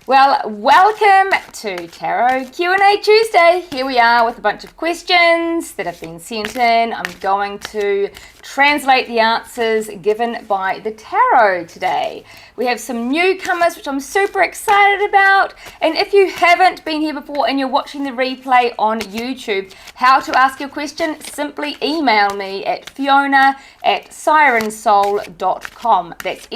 Well, welcome to Tarot Q&A Tuesday. Here we are with a bunch of questions that have been sent in. I'm going to translate the answers given by the tarot today. We have some newcomers, which I'm super excited about. And if you haven't been here before and you're watching the replay on YouTube, how to ask your question, simply email me at fiona@sirensoul.com. That's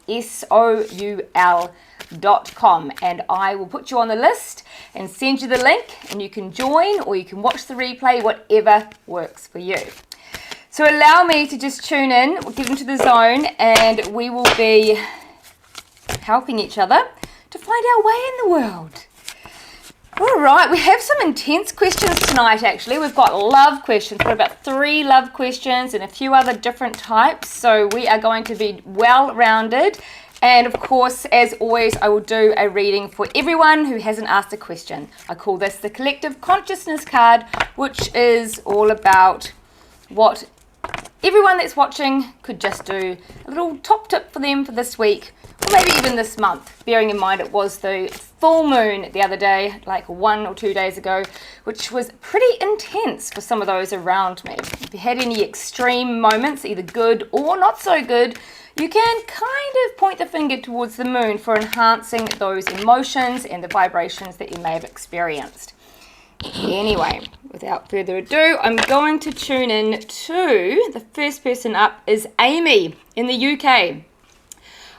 SIRENSOUL.com, and I will put you on the list and send you the link, and you can join or you can watch the replay, whatever works for you. So allow me to just tune in, we'll get into the zone, and we will be helping each other to find our way in the world. All right, we have some intense questions tonight, actually. We've got love questions. We've got about 3 love questions and a few other different types. So we are going to be well-rounded. And of course, as always, I will do a reading for everyone who hasn't asked a question. I call this the Collective Consciousness card, which is all about what everyone that's watching could just do. A little top tip for them for this week, or maybe even this month, bearing in mind it was the full moon the other day, like 1 or 2 days ago, which was pretty intense for some of those around me. If you had any extreme moments, either good or not so good, you can kind of point the finger towards the moon for enhancing those emotions and the vibrations that you may have experienced. Anyway, without further ado, I'm going to tune in to, the first person up is Amy in the UK.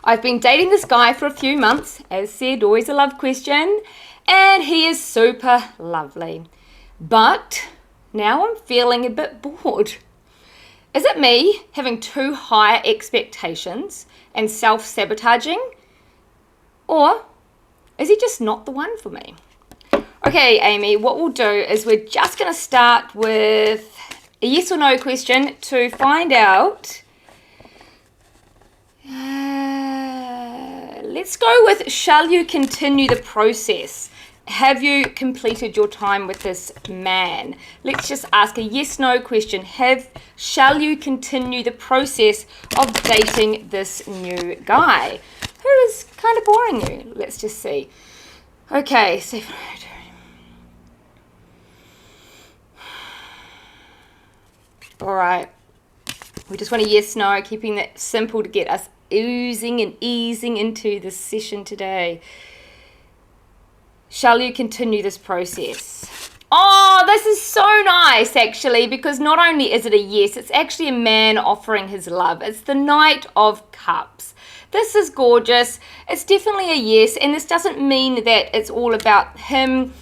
I've been dating this guy for a few months, as said, always a love question, and he is super lovely. But now I'm feeling a bit bored. Is it me having too high expectations and self-sabotaging? Or is he just not the one for me? Okay, Amy, what we'll do is we're just going to start with a yes or no question to find out. Let's go with, shall you continue the process? Have you completed your time with this man? Let's just ask a yes/no question. Shall you continue the process of dating this new guy who is kind of boring you? Let's just see. Okay, so all right. We just want a yes/no, keeping that simple to get us oozing and easing into this session today. Shall you continue this process? Oh, this is so nice, actually, because not only is it a yes, it's actually a man offering his love. It's the Knight of Cups. This is gorgeous. It's definitely a yes, and this doesn't mean that it's all about him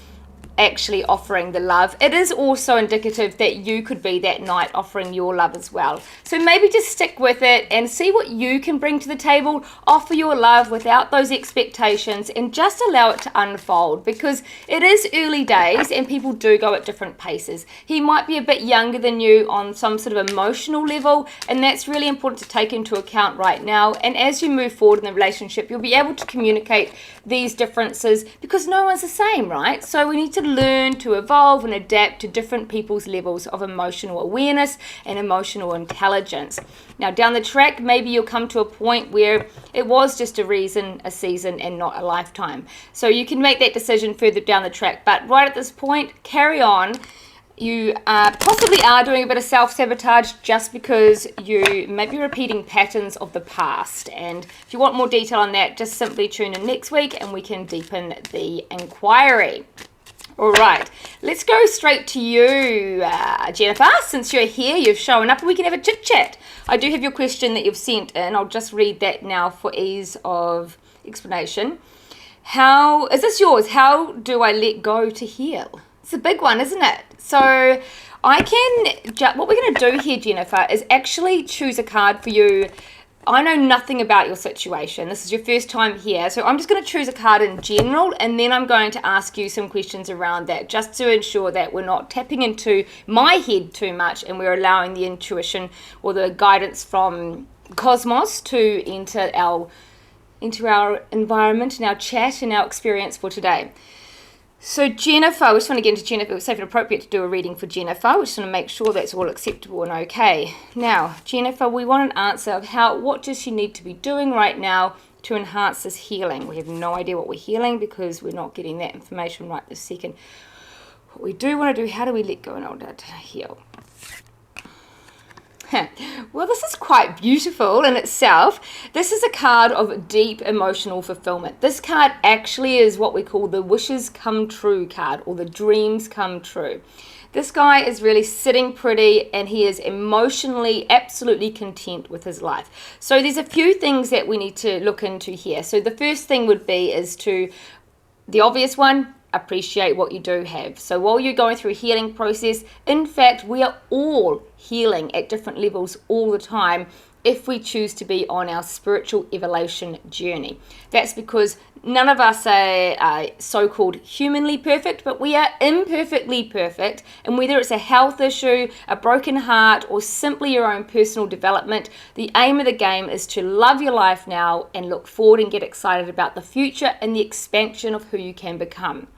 actually offering the love. It is also indicative that you could be that knight offering your love as well. So maybe just stick with it and see what you can bring to the table. Offer your love without those expectations and just allow it to unfold, because it is early days and people do go at different paces. He might be a bit younger than you on some sort of emotional level, and that's really important to take into account right now. And as you move forward in the relationship, you'll be able to communicate these differences, because no one's the same, right? So we need to learn to evolve and adapt to different people's levels of emotional awareness and emotional intelligence. Now down the track, maybe you'll come to a point where it was just a season and not a lifetime. So you can make that decision further down the track, but right at this point, carry on. You possibly are doing a bit of self-sabotage just because you may be repeating patterns of the past. And if you want more detail on that, just simply tune in next week and we can deepen the inquiry. All right, let's go straight to you, Jennifer. Since you're here, you've shown up, and we can have a chit-chat. I do have your question that you've sent in. I'll just read that now for ease of explanation. Is this yours? How do I let go to heal? It's a big one, isn't it? So what we're going to do here, Jennifer, is actually choose a card for you. I know nothing about your situation. This is your first time here. So I'm just going to choose a card in general, and then I'm going to ask you some questions around that, just to ensure that we're not tapping into my head too much and we're allowing the intuition or the guidance from cosmos to enter our environment and our chat and our experience for today. So Jennifer, we just want to get into Jennifer. It was safe and appropriate to do a reading for Jennifer. We just want to make sure that's all acceptable and okay. Now, Jennifer, we want an answer of what does she need to be doing right now to enhance this healing? We have no idea what we're healing because we're not getting that information right this second. What we do want to do, how do we let go in order to heal? Well, this is quite beautiful in itself. This is a card of deep emotional fulfillment. This card actually is what we call the wishes come true card, or the dreams come true. This guy is really sitting pretty and he is emotionally absolutely content with his life. So there's a few things that we need to look into here. So the first thing would be the obvious one, appreciate what you do have. So while you're going through a healing process, in fact, we are all healing at different levels all the time if we choose to be on our spiritual evolution journey. That's because none of us are so-called humanly perfect, but we are imperfectly perfect. And whether it's a health issue, a broken heart, or simply your own personal development, the aim of the game is to love your life now and look forward and get excited about the future and the expansion of who you can become.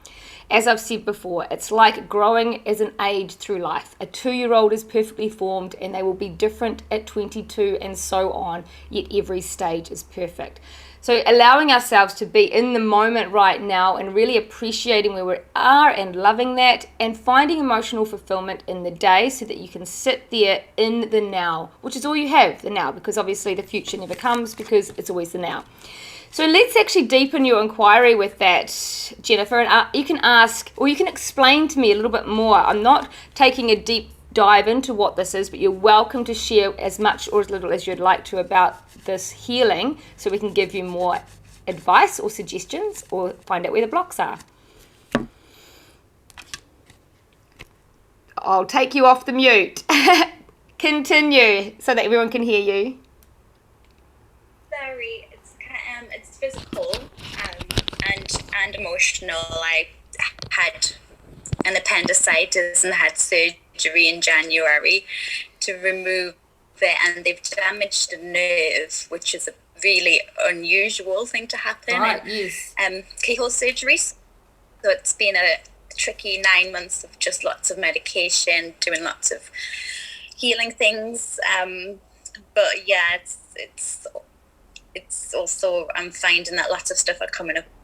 As I've said before, it's like growing as an age through life. A 2-year-old is perfectly formed and they will be different at 22 and so on, yet every stage is perfect. So allowing ourselves to be in the moment right now and really appreciating where we are and loving that, and finding emotional fulfillment in the day so that you can sit there in the now, which is all you have, the now, because obviously the future never comes because it's always the now. So let's actually deepen your inquiry with that, Jennifer, and you can ask, or you can explain to me a little bit more. I'm not taking a deep dive into what this is, but you're welcome to share as much or as little as you'd like to about this healing so we can give you more advice or suggestions or find out where the blocks are. I'll take you off the mute. Continue so that everyone can hear you. Sorry. It's physical and emotional. I had an appendicitis and had surgery in January to remove it, and they've damaged the nerve, which is a really unusual thing to happen. Right, yes. Keyhole surgery. So it's been a tricky 9 months of just lots of medication, doing lots of healing things. But yeah, it's also, I'm finding that lots of stuff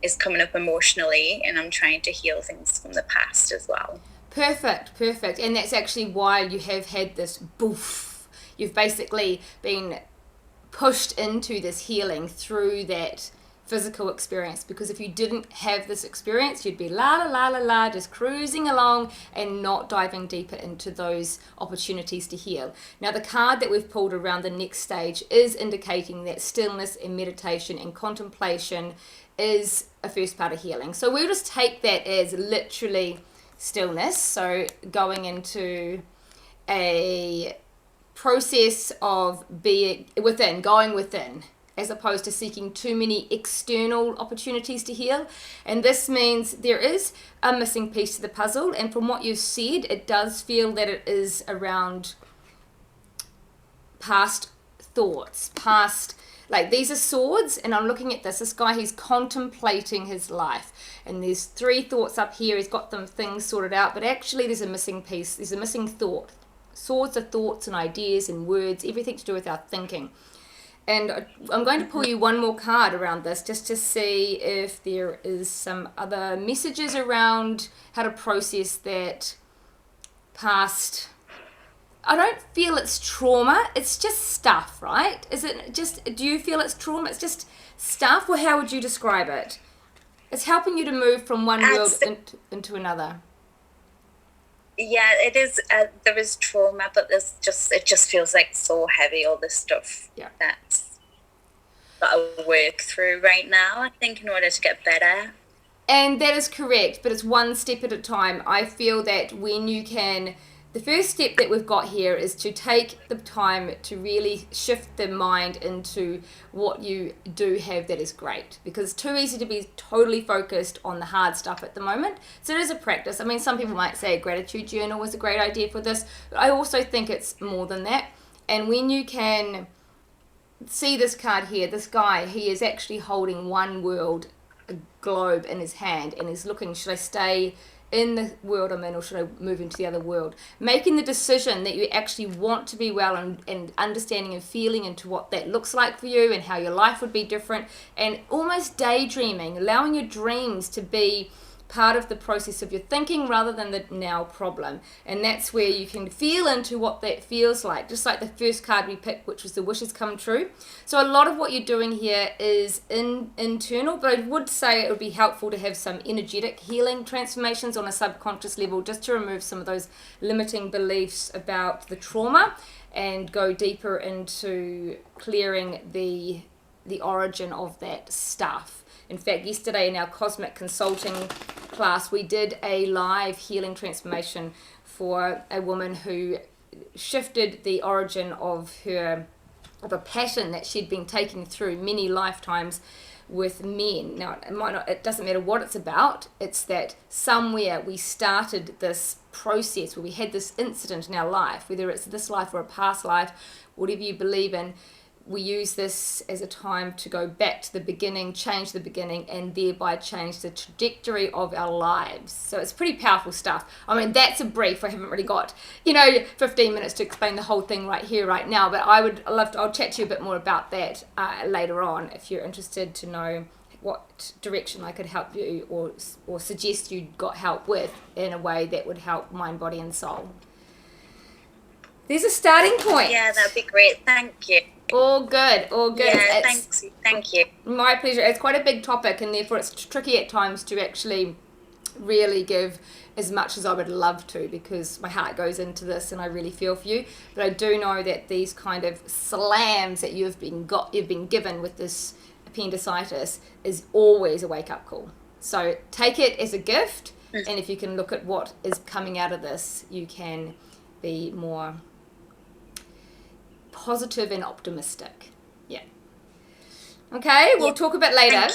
is coming up emotionally, and I'm trying to heal things from the past as well. Perfect. And that's actually why you have had this boof. You've basically been pushed into this healing through that physical experience, because if you didn't have this experience, you'd be la just cruising along and not diving deeper into those opportunities to heal. Now the card that we've pulled around the next stage is indicating that stillness and meditation and contemplation is a first part of healing. So we'll just take that as literally stillness, so going into a process of going within, as opposed to seeking too many external opportunities to heal. And this means there is a missing piece to the puzzle, and from what you've said, it does feel that it is around past thoughts, like these are swords, and I'm looking at this guy, he's contemplating his life, and there's 3 thoughts up here, he's got them things sorted out, but actually there's a missing piece, there's a missing thought. Swords are thoughts and ideas and words, everything to do with our thinking. And I'm going to pull you one more card around this just to see if there is some other messages around how to process that past. I don't feel it's trauma, it's just stuff, right? Is it just, do you feel it's trauma? It's just stuff, or how would you describe it? It's helping you to move from one world into another. Yeah, it is. There is trauma, but it just feels like so heavy, all this stuff that's got to work through right now, I think, in order to get better. And that is correct, but it's one step at a time. I feel that when you can, the first step that we've got here is to take the time to really shift the mind into what you do have that is great, because it's too easy to be totally focused on the hard stuff at the moment. So it is a practice. I mean, some people might say a gratitude journal was a great idea for this, but I also think it's more than that. And when you can see this card here, this guy, he is actually holding one world globe in his hand and he's looking, should I stay in the world I'm in or should I move into the other world? Making the decision that you actually want to be well, and understanding and feeling into what that looks like for you and how your life would be different, and almost daydreaming, allowing your dreams to be part of the process of your thinking rather than the now problem. And that's where you can feel into what that feels like, just like the first card we picked, which was the wishes come true. So a lot of what you're doing here is internal, but I would say it would be helpful to have some energetic healing transformations on a subconscious level, just to remove some of those limiting beliefs about the trauma and go deeper into clearing the origin of that stuff. In fact, yesterday in our Cosmic Consulting class, we did a live healing transformation for a woman who shifted the origin of a pattern that she'd been taking through many lifetimes with men. Now, it doesn't matter what it's about. It's that somewhere we started this process where we had this incident in our life, whether it's this life or a past life, whatever you believe in. We use this as a time to go back to the beginning, change the beginning, and thereby change the trajectory of our lives. So it's pretty powerful stuff. I mean, that's a brief. I haven't really got, 15 minutes to explain the whole thing right here, right now, but I'll chat to you a bit more about that later on if you're interested to know what direction I could help you or suggest you got help with in a way that would help mind, body, and soul. There's a starting point. Yeah, that'd be great. Thank you. All good. Yeah, thank you. My pleasure. It's quite a big topic, and therefore it's tricky at times to actually really give as much as I would love to, because my heart goes into this and I really feel for you. But I do know that these kind of slams that you've been given with this appendicitis is always a wake-up call. So take it as a gift, and if you can look at what is coming out of this, you can be more positive and optimistic. Yeah. Okay, we'll talk a bit later.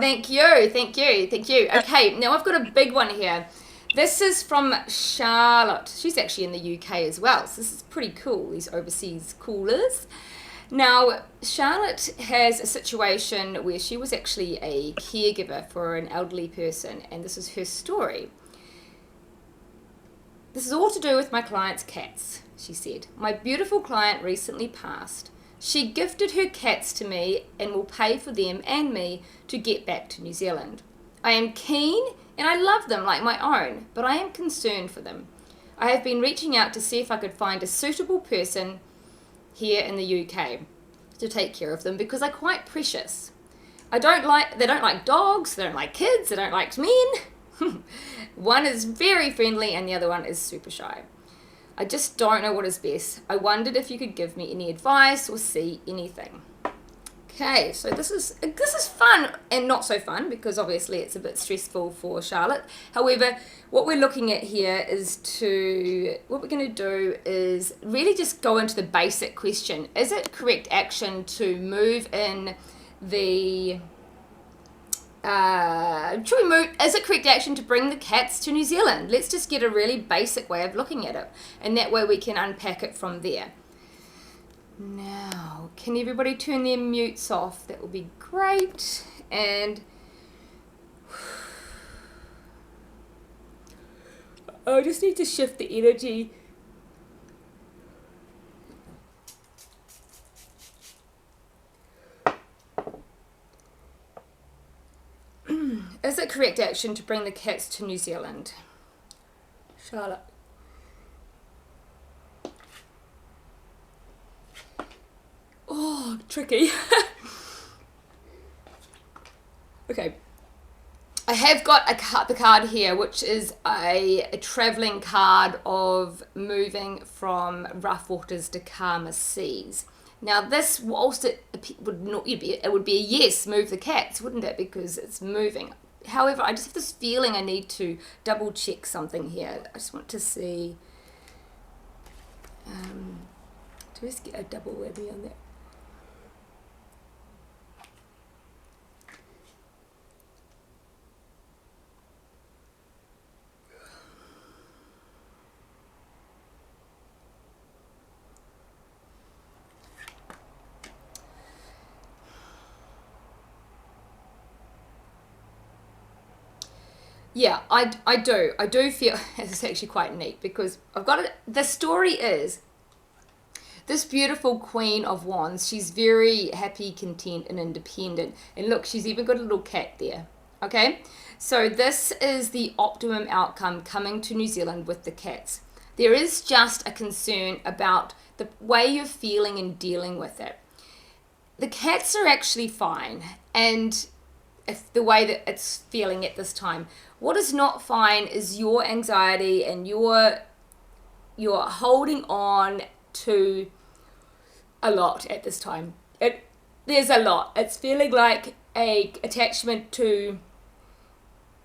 Thank you. Okay, now I've got a big one here. This is from Charlotte. She's actually in the UK as well, so this is pretty cool, these overseas callers. Now, Charlotte has a situation where she was actually a caregiver for an elderly person, and this is her story. This is all to do with my client's cats, she said. My beautiful client recently passed. She gifted her cats to me and will pay for them and me to get back to New Zealand. I am keen and I love them like my own, but I am concerned for them. I have been reaching out to see if I could find a suitable person here in the UK to take care of them because they're quite precious. They don't like dogs, they don't like kids, they don't like men. One is very friendly and the other one is super shy. I just don't know what is best. I wondered if you could give me any advice or see anything. Okay, so this is fun and not so fun because obviously it's a bit stressful for Charlotte. However, what we're looking at here what we're going to do is really just go into the basic question. Is it correct action to move in the is it correct action to bring the cats to New Zealand? Let's just get a really basic way of looking at it, and that way we can unpack it from there. Now, can everybody turn their mutes off? That would be great. And I just need to shift the energy. Is it correct action to bring the cats to New Zealand? Charlotte. Oh, tricky. Okay. I have got the card here, which is a travelling card of moving from rough waters to calmer seas. Now this, whilst it would be a yes, move the cats, wouldn't it? Because it's moving. However, I just have this feeling I need to double check something here. I just want to see. Do we just get a double whammy on that? Yeah, I do. I do feel it's actually quite neat because I've got it. The story is this beautiful Queen of Wands. She's very happy, content, and independent. And look, she's even got a little cat there. Okay? So this is the optimum outcome coming to New Zealand with the cats. There is just a concern about the way you're feeling and dealing with it. The cats are actually fine, and if the way that it's feeling at this time. What is not fine is your anxiety and you're holding on to a lot at this time. There's a lot. It's feeling like a attachment to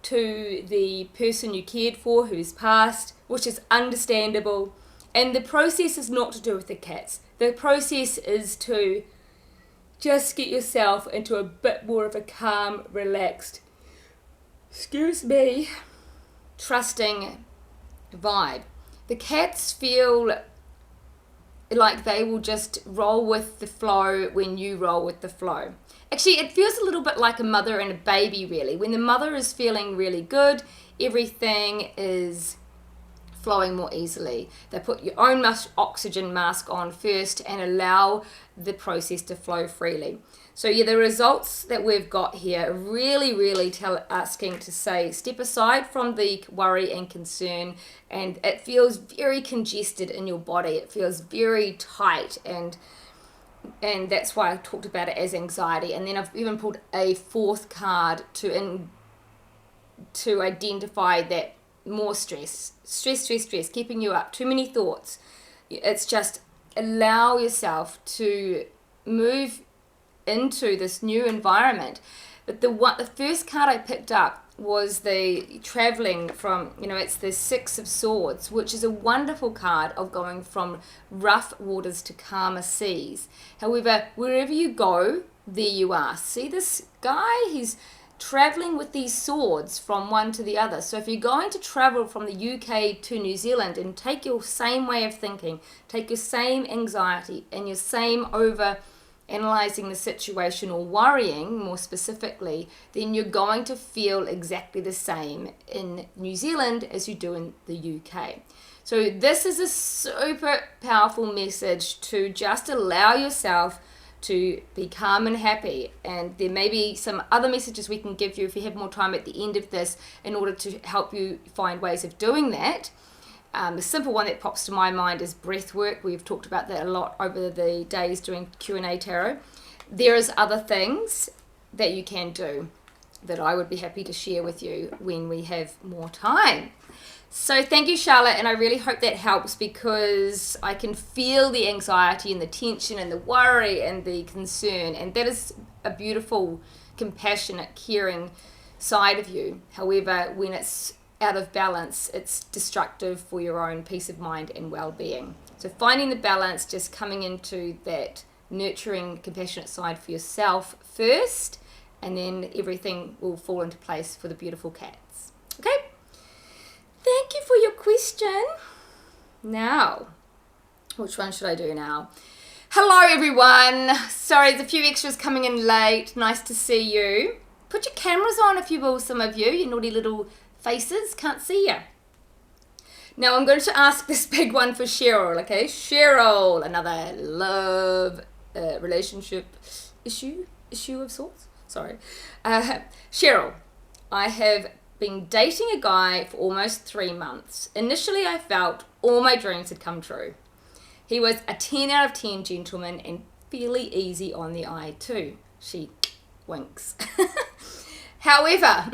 the person you cared for who's passed, which is understandable. And the process is not to do with the cats. The process is to just get yourself into a bit more of a calm, relaxed, trusting vibe. The cats feel like they will just roll with the flow when you roll with the flow. Actually, it feels a little bit like a mother and a baby, really. When the mother is feeling really good, everything is flowing more easily. They put your own oxygen mask on first and allow the process to flow freely. So yeah, the results that we've got here are really asking to say step aside from the worry and concern, and it feels very congested in your body. It feels very tight, and that's why I talked about it as anxiety. And then I've even pulled a fourth card to identify that more stress, keeping you up, too many thoughts. It's just allow yourself to move into this new environment. But the first card I picked up was the traveling from, it's the Six of Swords, which is a wonderful card of going from rough waters to calmer seas. However, wherever you go, there you are. See this guy? He's traveling with these swords from one to the other. So if you're going to travel from the UK to New Zealand and take your same way of thinking, take your same anxiety and your same over analyzing the situation or worrying more specifically, then you're going to feel exactly the same in New Zealand as you do in the UK. So this is a super powerful message to just allow yourself to be calm and happy. And there may be some other messages we can give you if you have more time at the end of this in order to help you find ways of doing that. The simple one that pops to my mind is breath work. We've talked about that a lot over the days doing Q&A tarot. There is other things that you can do that I would be happy to share with you when we have more time. So thank you, Charlotte, and I really hope that helps, because I can feel the anxiety and the tension and the worry and the concern, and that is a beautiful, compassionate, caring side of you. However, when it's out of balance, it's destructive for your own peace of mind and well-being. So finding the balance, just coming into that nurturing, compassionate side for yourself first, and then everything will fall into place for the beautiful cats. Okay? Thank you for your question. Now, which one should I do now? Hello, everyone. Sorry, there's a few extras coming in late. Nice to see you. Put your cameras on if you will, some of you, you naughty little faces. Can't see you. Now I'm going to ask this big one for Cheryl, okay? Cheryl, another love relationship issue of sorts. Sorry. Cheryl, I have been dating a guy for almost 3 months. Initially, I felt all my dreams had come true. He was a 10 out of 10 gentleman and fairly easy on the eye too. She winks. However,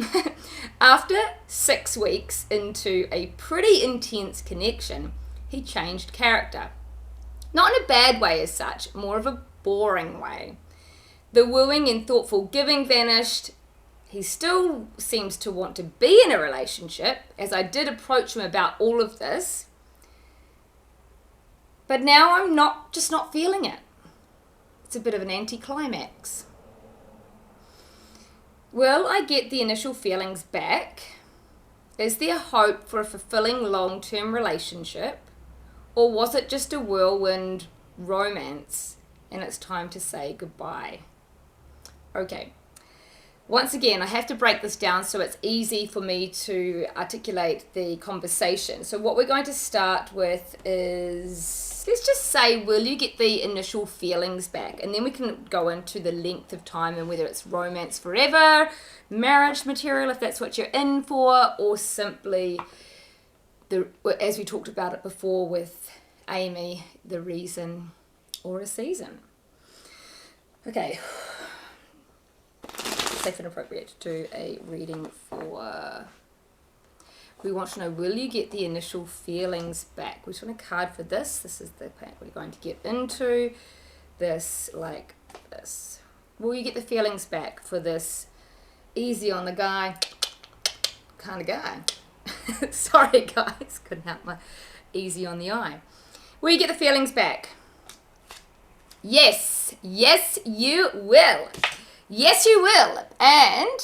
after 6 weeks into a pretty intense connection, he changed character. Not in a bad way as such, more of a boring way. The wooing and thoughtful giving vanished. He still seems to want to be in a relationship, as I did approach him about all of this. But now I'm not feeling it. It's a bit of an anticlimax. Will I get the initial feelings back? Is there hope for a fulfilling long-term relationship? Or was it just a whirlwind romance and it's time to say goodbye? Okay. Once again, I have to break this down so it's easy for me to articulate the conversation. So what we're going to start with is, let's just say, will you get the initial feelings back? And then we can go into the length of time and whether it's romance forever, marriage material, if that's what you're in for, or simply, as we talked about it before with Amy, the reason or a season. Okay. Safe and appropriate to do a reading for, we want to know, will you get the initial feelings back? We just want a card for this. This is the pack we're going to get into. This, like this. Will you get the feelings back for this easy on the guy kind of guy? Sorry guys, couldn't help my easy on the eye. Will you get the feelings back? Yes, yes you will. Yes, you will. And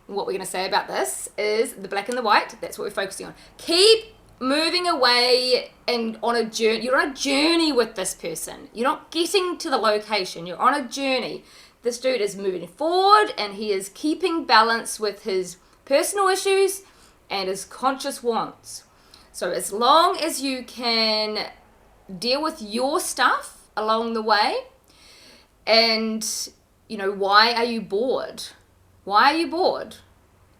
what we're going to say about this is the black and the white. That's what we're focusing on. Keep moving away and on a journey. You're on a journey with this person. You're not getting to the location. You're on a journey. This dude is moving forward and he is keeping balance with his personal issues and his conscious wants. So as long as you can deal with your stuff along the way, and, you know, why are you bored? Why are you bored?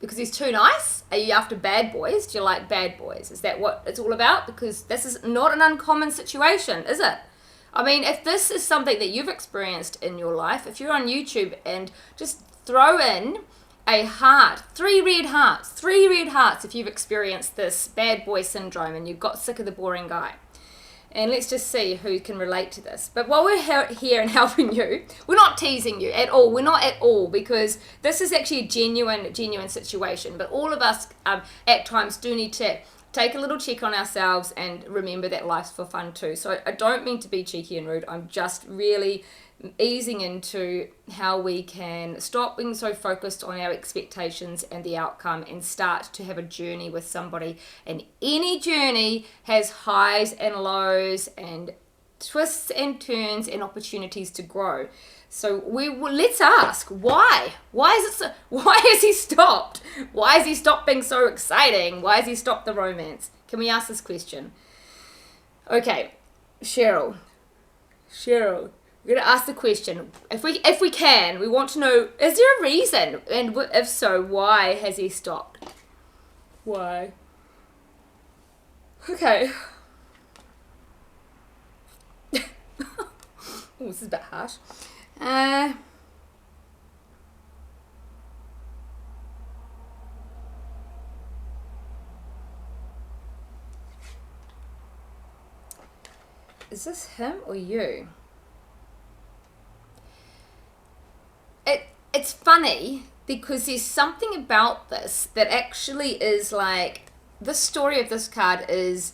Because he's too nice? Are you after bad boys? Do you like bad boys? Is that what it's all about? Because this is not an uncommon situation, is it? I mean, if this is something that you've experienced in your life, if you're on YouTube and just throw in a heart, 3 red hearts if you've experienced this bad boy syndrome and you've got sick of the boring guy. And let's just see who can relate to this. But while we're here and helping you, we're not teasing you at all. We're not at all, because this is actually a genuine situation. But all of us at times do need to take a little check on ourselves and remember that life's for fun too. So I don't mean to be cheeky and rude. I'm just really easing into how we can stop being so focused on our expectations and the outcome and start to have a journey with somebody. And any journey has highs and lows and twists and turns and opportunities to grow. So let's ask, why has he stopped? Why has he stopped being so exciting? Why has he stopped the romance? Can we ask this question? Okay, Cheryl, we're going to ask the question. If we can, we want to know, is there a reason? And if so, why has he stopped? Why? Okay. Oh, this is a bit harsh. Is this him or you? It's funny because there's something about this that actually is like, the story of this card is,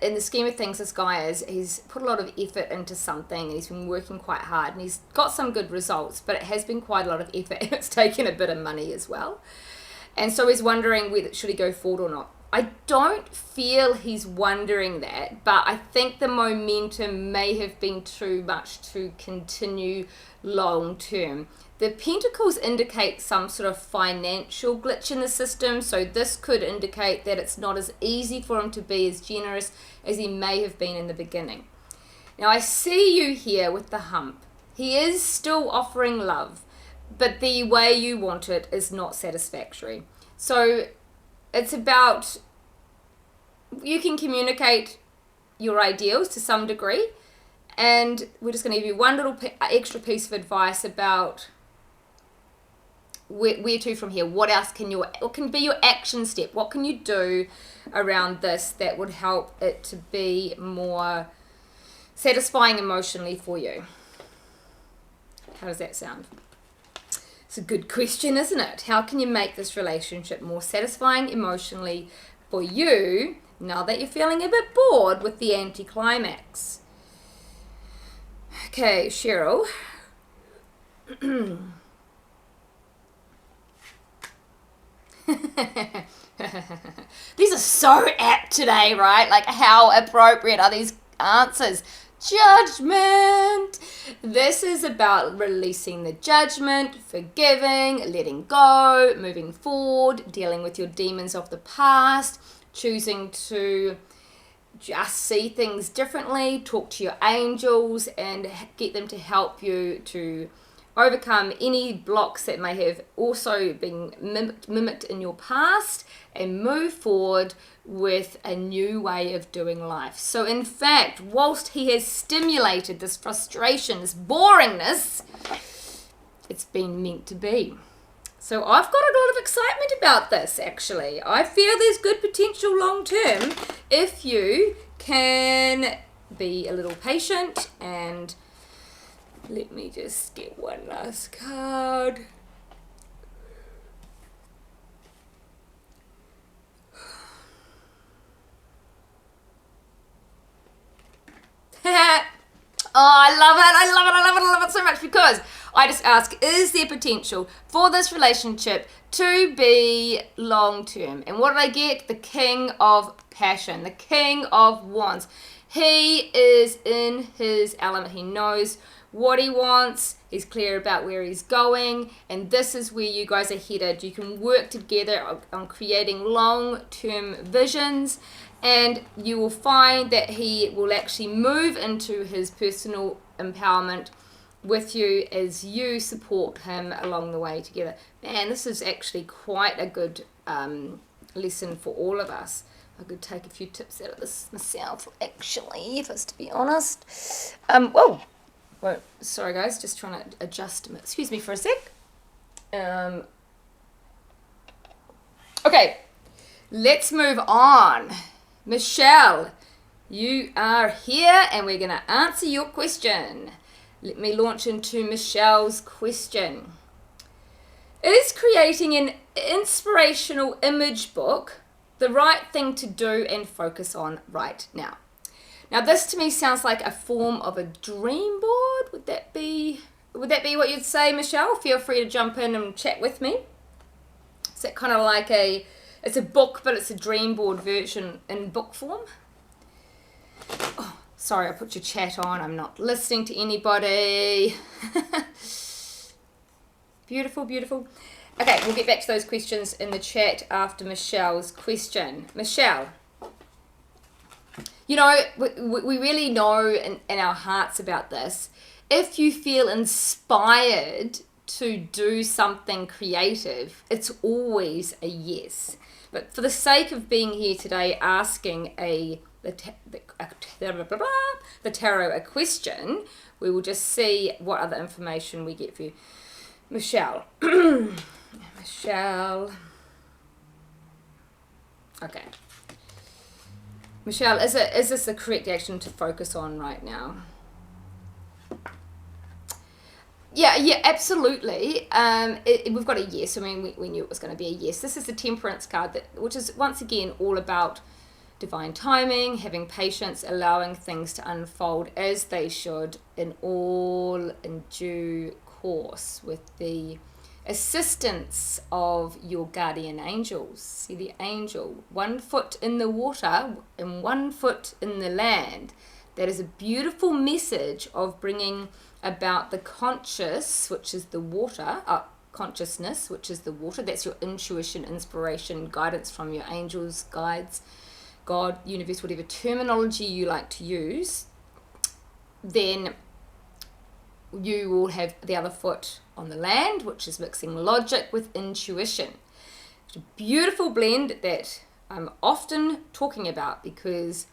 in the scheme of things, this guy he's put a lot of effort into something and he's been working quite hard and he's got some good results, but it has been quite a lot of effort and it's taken a bit of money as well. And so he's wondering whether should he go forward or not. I don't feel he's wondering that, but I think the momentum may have been too much to continue long term. The pentacles indicate some sort of financial glitch in the system, so this could indicate that it's not as easy for him to be as generous as he may have been in the beginning. Now I see you here with the hump. He is still offering love, but the way you want it is not satisfactory. So it's about, you can communicate your ideals to some degree, and we're just going to give you one little extra piece of advice about where to from here. What else what can be your action step? What can you do around this that would help it to be more satisfying emotionally for you? How does that sound? It's a good question, isn't it? How can you make this relationship more satisfying emotionally for you now that you're feeling a bit bored with the anticlimax? Okay, Cheryl. These are so apt today, right? Like, how appropriate are these answers? Judgment. This is about releasing the judgment, forgiving, letting go, moving forward, dealing with your demons of the past, choosing to just see things differently, talk to your angels and get them to help you to overcome any blocks that may have also been mimicked in your past and move forward with a new way of doing life. So in fact, whilst he has stimulated this frustration, this boringness, it's been meant to be. So I've got a lot of excitement about this, actually. I feel there's good potential long term if you can be a little patient. And let me just get one last card. I love it so much, because I just ask, is there potential for this relationship to be long term? And what did I get? The King of Passion, the King of Wands. He is in his element. He knows what he wants. He's clear about where he's going, and this is where you guys are headed. You can work together on creating long-term visions, and you will find that he will actually move into his personal empowerment with you as you support him along the way together. Man, this is actually quite a good lesson for all of us. I could take a few tips out of this myself, actually, if I was to be honest. Whoa. Well, sorry guys, just trying to adjust. Excuse me for a sec. Okay, let's move on. Michelle, you are here and we're going to answer your question. Let me launch into Michelle's question. Is creating an inspirational image book the right thing to do and focus on right now? Now, this to me sounds like a form of a dream board. Would that be what you'd say, Michelle? Feel free to jump in and chat with me. Is it kind of like it's a book, but it's a dream board version in book form? Oh, sorry, I put your chat on. I'm not listening to anybody. Beautiful, beautiful. Okay, we'll get back to those questions in the chat after Michelle's question. Michelle, you know, we really know in our hearts about this. If you feel inspired to do something creative, it's always a yes. But for the sake of being here today asking the tarot a question, we will just see what other information we get for you. Michelle. Michelle. Okay. Michelle, is this the correct action to focus on right now? Yeah, absolutely. We've got a yes. I mean, we knew it was going to be a yes. This is the Temperance card, which is once again all about divine timing, having patience, allowing things to unfold as they should in due course, with the assistance of your guardian angels. See the angel, 1 foot in the water and 1 foot in the land. That is a beautiful message of bringing about the conscious, which is the water, consciousness, which is the water. That's your intuition, inspiration, guidance from your angels, guides, God, universe, whatever terminology you like to use. Then you will have the other foot on the land, which is mixing logic with intuition. It's a beautiful blend that I'm often talking about, because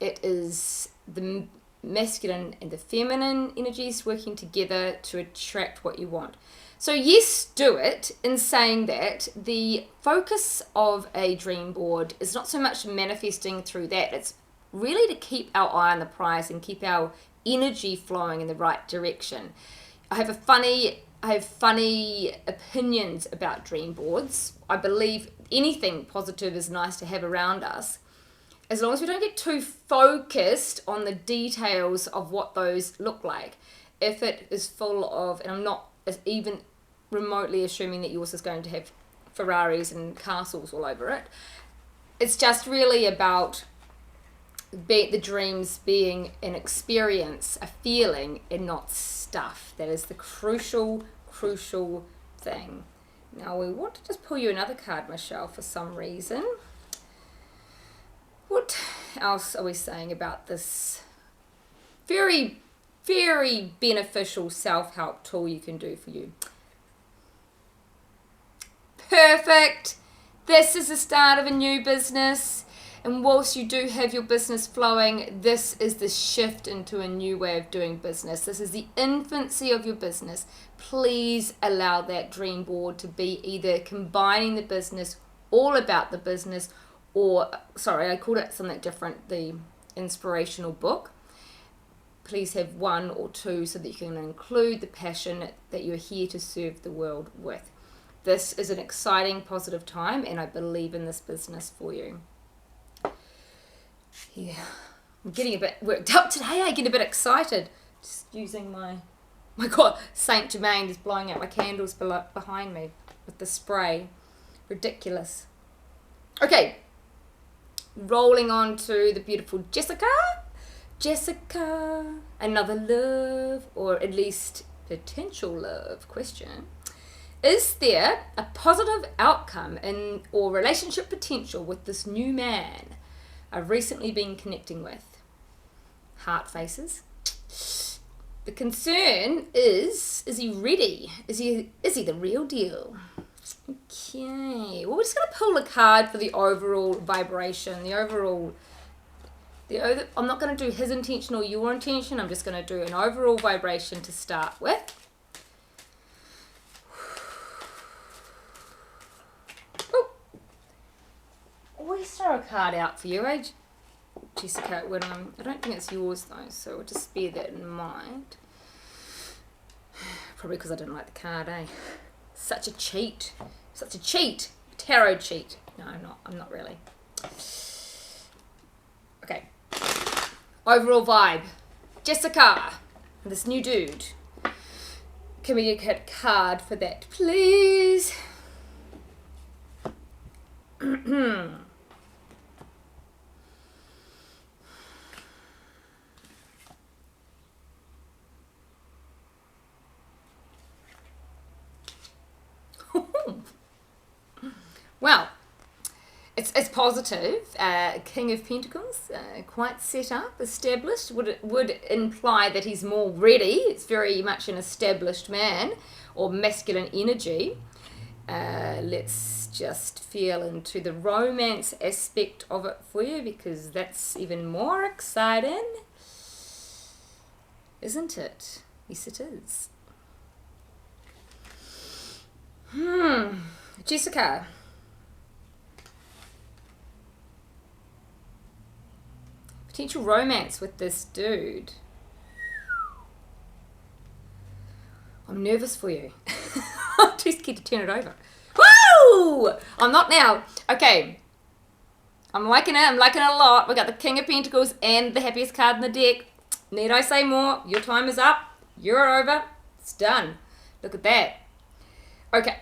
it is the masculine and the feminine energies working together to attract what you want. So yes, do it. In saying that, the focus of a dream board is not so much manifesting through that. It's really to keep our eye on the prize and keep our energy flowing in the right direction. I have funny opinions about dream boards. I believe anything positive is nice to have around us, as long as we don't get too focused on the details of what those look like. If it is full of, and I'm not even remotely assuming that yours is going to have Ferraris and castles all over it, it's just really about the dreams being an experience, a feeling, and not stuff. That is the crucial thing. Now we want to just pull you another card, Michelle, for some reason. What else are we saying about this very, very beneficial self-help tool you can do for you? Perfect. This is the start of a new business. And whilst you do have your business flowing, this is the shift into a new way of doing business. This is the infancy of your business. Please allow that dream board to be either combining the business, all about the business, or, sorry, I called it something different, the inspirational book. Please have one or two so that you can include the passion that you're here to serve the world with. This is an exciting, positive time, and I believe in this business for you. Yeah, I'm getting a bit worked up today. I get a bit excited. Just using my God, Saint Germain is blowing out my candles behind me with the spray. Ridiculous. Okay, rolling on to the beautiful Jessica. Jessica, another love, or at least potential love question. Is there a positive outcome in or relationship potential with this new man I've recently been connecting with? Heart faces. The concern is he ready? Is he the real deal? Okay, well, we're just going to pull a card for the overall vibration, I'm not going to do his intention or your intention. I'm just going to do an overall vibration to start with. Oh, always throw a card out for you, eh, Jessica? When I don't think it's yours though, so we'll just bear that in mind. Probably because I didn't like the card, eh? Such a cheat. Tarot cheat. No, I'm not really. Okay. Overall vibe. Jessica, this new dude. Can we get a card for that, please? Well, it's positive. King of Pentacles, quite set up, established. Would imply that he's more ready. It's very much an established man or masculine energy. Let's just feel into the romance aspect of it for you, because that's even more exciting, isn't it? Yes, it is. Jessica. Potential romance with this dude. I'm nervous for you. I'm too scared to turn it over. Woo! I'm not now. Okay. I'm liking it. I'm liking it a lot. We got the King of Pentacles and the happiest card in the deck. Need I say more? Your time is up. You're over. It's done. Look at that. Okay.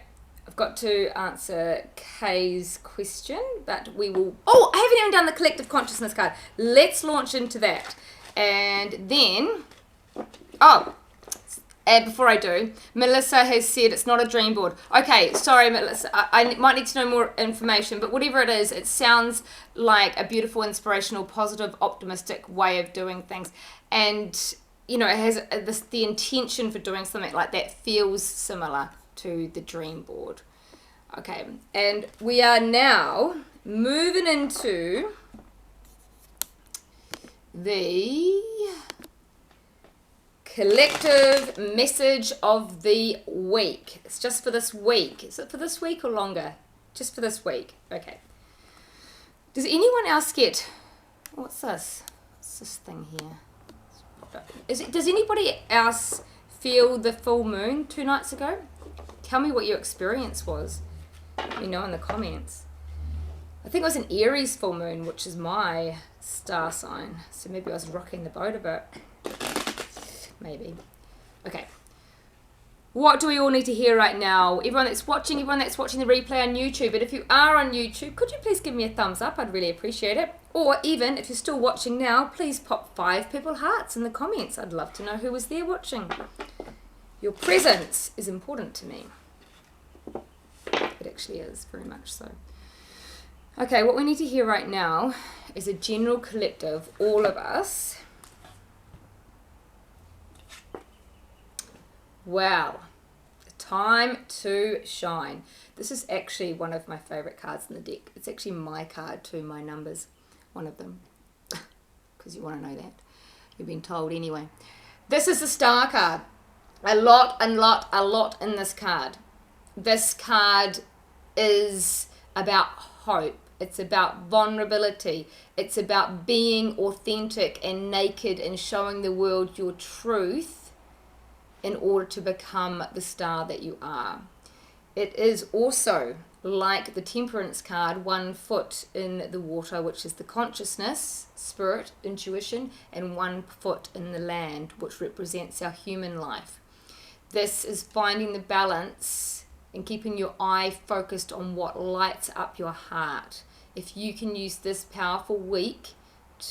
I've got to answer Kay's question, but we will... Oh, I haven't even done the collective consciousness card. Let's launch into that. And then... Oh, and before I do, Melissa has said it's not a dream board. Okay, sorry, Melissa. I might need to know more information, but whatever it is, it sounds like a beautiful, inspirational, positive, optimistic way of doing things. And, you know, it has the intention for doing something like that feels similar to the dream board. Okay, and we are now moving into the collective message of the week. It's just for this week. Is it for this week or longer? Just for this week. Okay. Does anyone else get... What's this? What's this thing here? Does anybody else feel the full moon 2 nights ago? Tell me what your experience was. Let me know in the comments. I think it was an Aries full moon, which is my star sign. So maybe I was rocking the boat a bit. Maybe. Okay. What do we all need to hear right now? Everyone that's watching the replay on YouTube. And if you are on YouTube, could you please give me a thumbs up? I'd really appreciate it. Or even, if you're still watching now, please pop 5 purple hearts in the comments. I'd love to know who was there watching. Your presence is important to me. It actually is, very much so. Okay, what we need to hear right now is a general collective, all of us. Wow. Time to shine. This is actually one of my favorite cards in the deck. It's actually my card too, my numbers, one of them. Because you want to know that. You've been told anyway. This is the Star card. A lot in this card. This card is about hope. It's about vulnerability. It's about being authentic and naked and showing the world your truth in order to become the star that you are. It is also, like the Temperance card, 1 foot in the water, which is the consciousness, spirit, intuition, and 1 foot in the land, which represents our human life. This is finding the balance and keeping your eye focused on what lights up your heart. If you can use this powerful week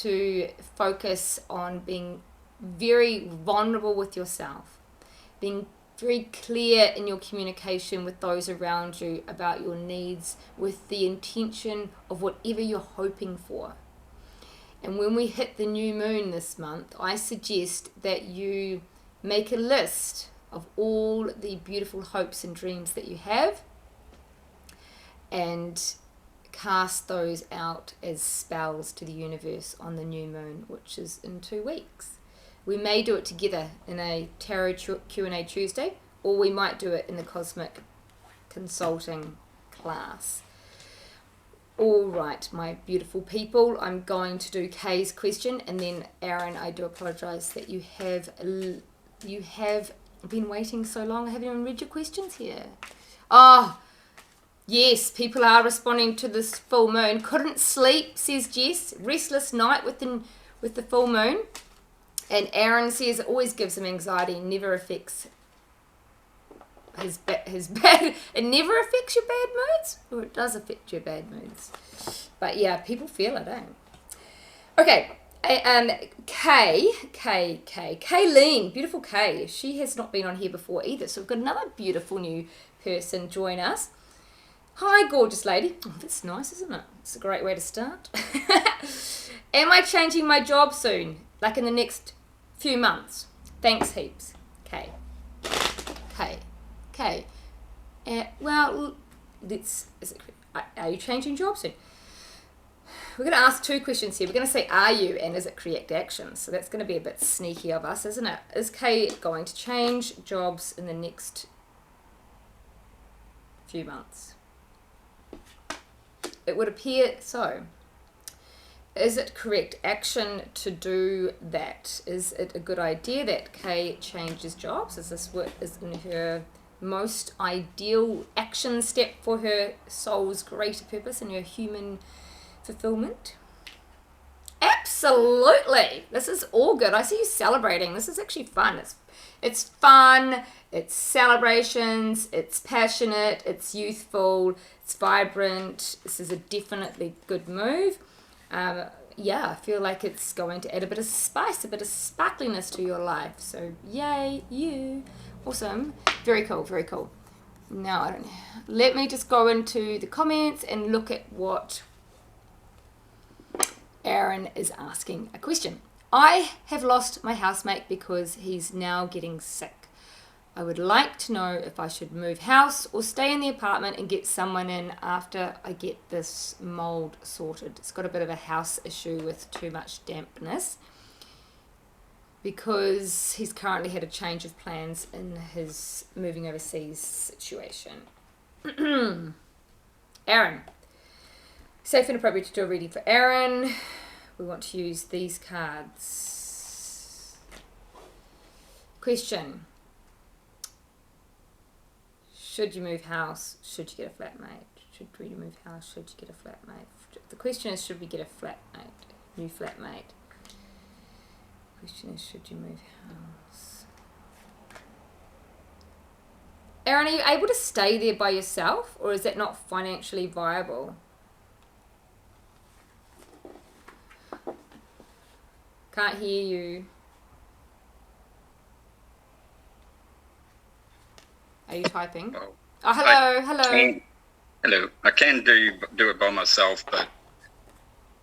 to focus on being very vulnerable with yourself, being very clear in your communication with those around you about your needs with the intention of whatever you're hoping for. And when we hit the new moon this month, I suggest that you make a list of all the beautiful hopes and dreams that you have and cast those out as spells to the universe on the new moon, which is in 2 weeks. We may do it together in a Tarot Q&A Tuesday, or we might do it in the Cosmic Consulting class. All right, my beautiful people, I'm going to do Kay's question, and then Aaron, I do apologise that you have been waiting so long. I haven't even read your questions here. Oh, yes, people are responding to this full moon. Couldn't sleep, says Jess. Restless night with the full moon. And Aaron says it always gives him anxiety, never affects his bad. It never affects your bad moods, or it does affect your bad moods. But yeah, people feel it, eh? Okay. Kayleen, beautiful Kay. She has not been on here before either, so we've got another beautiful new person join us. Hi, gorgeous lady. Oh, that's nice, isn't it? It's a great way to start. Am I changing my job soon? Like in the next few months? Thanks heaps. Kay. Well, are you changing jobs soon? We're going to ask 2 questions here. We're going to say, are you, and is it correct action? So that's going to be a bit sneaky of us, isn't it? Is Kay going to change jobs in the next few months? It would appear so. Is it correct action to do that? Is it a good idea that Kay changes jobs? Is this what is in her most ideal action step for her soul's greater purpose and her human fulfillment? Absolutely. This is all good. I see you celebrating. This is actually fun. It's fun. It's celebrations. It's passionate. It's youthful. It's vibrant. This is a definitely good move. Yeah, I feel like it's going to add a bit of spice, a bit of sparkliness to your life. So yay, you. Awesome. Very cool, very cool. Now, let me just go into the comments and look at what Aaron is asking a question. I have lost my housemate because he's now getting sick. I would like to know if I should move house or stay in the apartment and get someone in after I get this mold sorted. It's got a bit of a house issue with too much dampness because he's currently had a change of plans in his moving overseas situation. Aaron. Safe and appropriate to do a reading for Aaron. We want to use these cards. Question. Should you move house? Should you get a flatmate? Should we move house? Should you get a flatmate? The question is, should we get a flatmate? New flatmate. The question is, should you move house? Aaron, are you able to stay there by yourself, or is that not financially viable? Can't hear you. Are you typing? Oh, Oh, hello. hello. I can do it by myself, but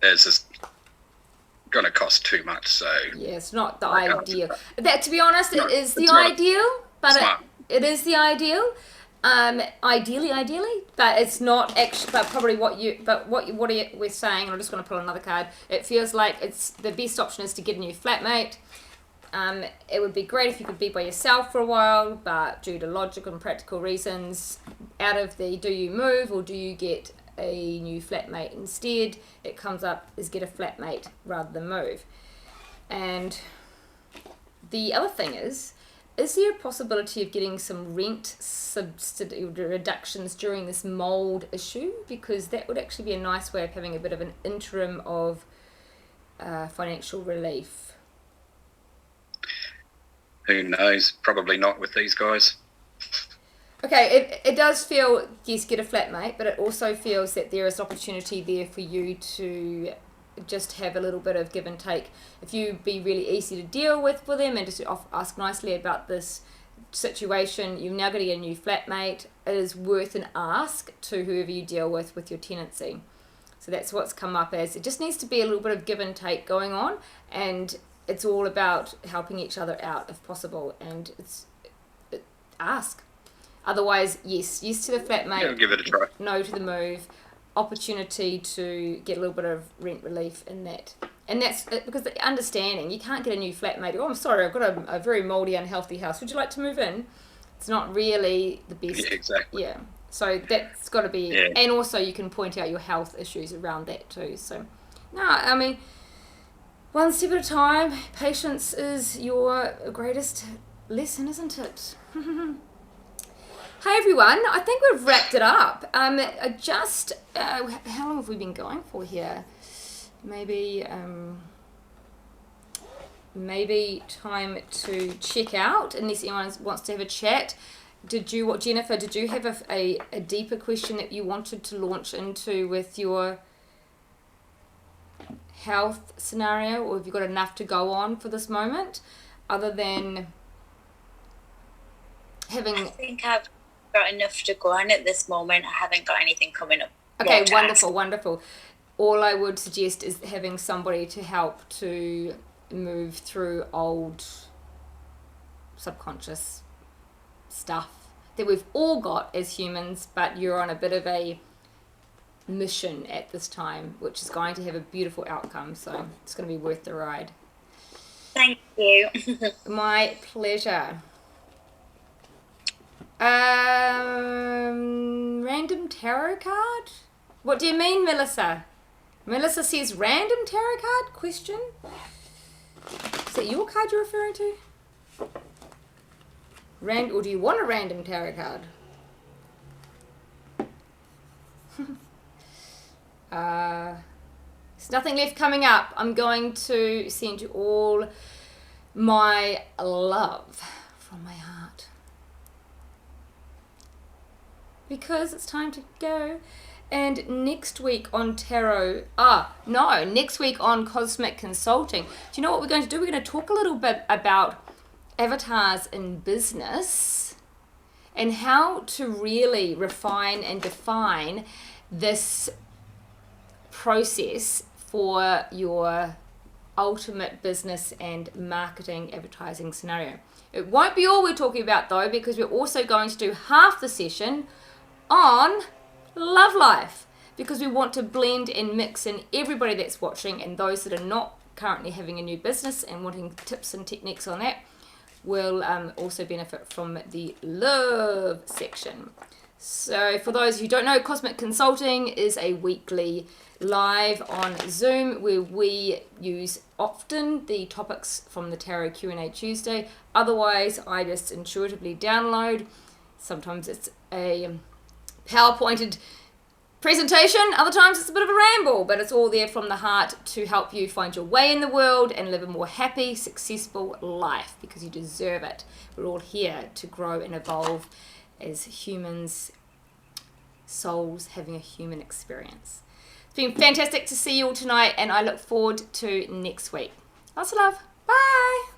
it's just going to cost too much. So Yeah, it's not the I can't ideal. do That, to be honest, No, it is the it's not ideal, but smart. it is the ideal. Ideally, but it's not actually. But probably what we're saying. And I'm just going to pull another card. It feels like it's the best option is to get a new flatmate. It would be great if you could be by yourself for a while, but due to logical and practical reasons, out of the do you move or do you get a new flatmate instead, it comes up as get a flatmate rather than move. And the other thing is there a possibility of getting some rent subsidy reductions during this mould issue? Because that would actually be a nice way of having a bit of an interim of financial relief. Who knows? Probably not with these guys. Okay, it does feel, yes, get a flatmate, but it also feels that there is opportunity there for you to just have a little bit of give and take. If you be really easy to deal with for them and just ask nicely about this situation, you're now going to get a new flatmate. It is worth an ask to whoever you deal with your tenancy. So that's what's come up as. It just needs to be a little bit of give and take going on, and it's all about helping each other out if possible, and ask. Otherwise, yes to the flatmate. Yeah, give it a try. No to the move. Opportunity to get a little bit of rent relief in that. And that's because the understanding, you can't get a new flatmate. Oh, I'm sorry, I've got a very mouldy, unhealthy house. Would you like to move in? It's not really the best. Yeah, exactly. Yeah. So that's got to be, Yeah. and also you can point out your health issues around that too. So, no, I mean, one step at a time. Patience is your greatest lesson, isn't it? Hi everyone, I think we've wrapped it up. How long have we been going for here? Maybe time to check out, unless anyone wants to have a chat. Jennifer, did you have a deeper question that you wanted to launch into with your health scenario, or have you got enough to go on for this moment, other than having... I think I've got enough to go on at this moment. I haven't got anything coming up. Okay, wonderful. All I would suggest is having somebody to help to move through old subconscious stuff that we've all got as humans, but you're on a bit of a mission at this time, which is going to have a beautiful outcome, so it's going to be worth the ride. Thank you. My pleasure. Random tarot card? What do you mean, Melissa? Melissa says random tarot card? Question? Is that your card you're referring to? Or do you want a random tarot card? There's nothing left coming up. I'm going to send you all my love from my heart, because it's time to go. And next week on next week on Cosmic Consulting, do you know what we're going to do? We're going to talk a little bit about avatars in business and how to really refine and define this process for your ultimate business and marketing advertising scenario. It won't be all we're talking about though, because we're also going to do half the session on love life, because we want to blend and mix in everybody that's watching, and those that are not currently having a new business and wanting tips and techniques on that will also benefit from the love section. So for those who don't know, Cosmic Consulting is a weekly live on Zoom where we use often the topics from the Tarot Q&A Tuesday. Otherwise, I just intuitively download. Sometimes it's a PowerPointed presentation, other times it's a bit of a ramble, but it's all there from the heart to help you find your way in the world and live a more happy, successful life, because you deserve it. We're all here to grow and evolve as humans, souls having a human experience. It's been fantastic to see you all tonight, and I look forward to next week. Lots of love. Bye.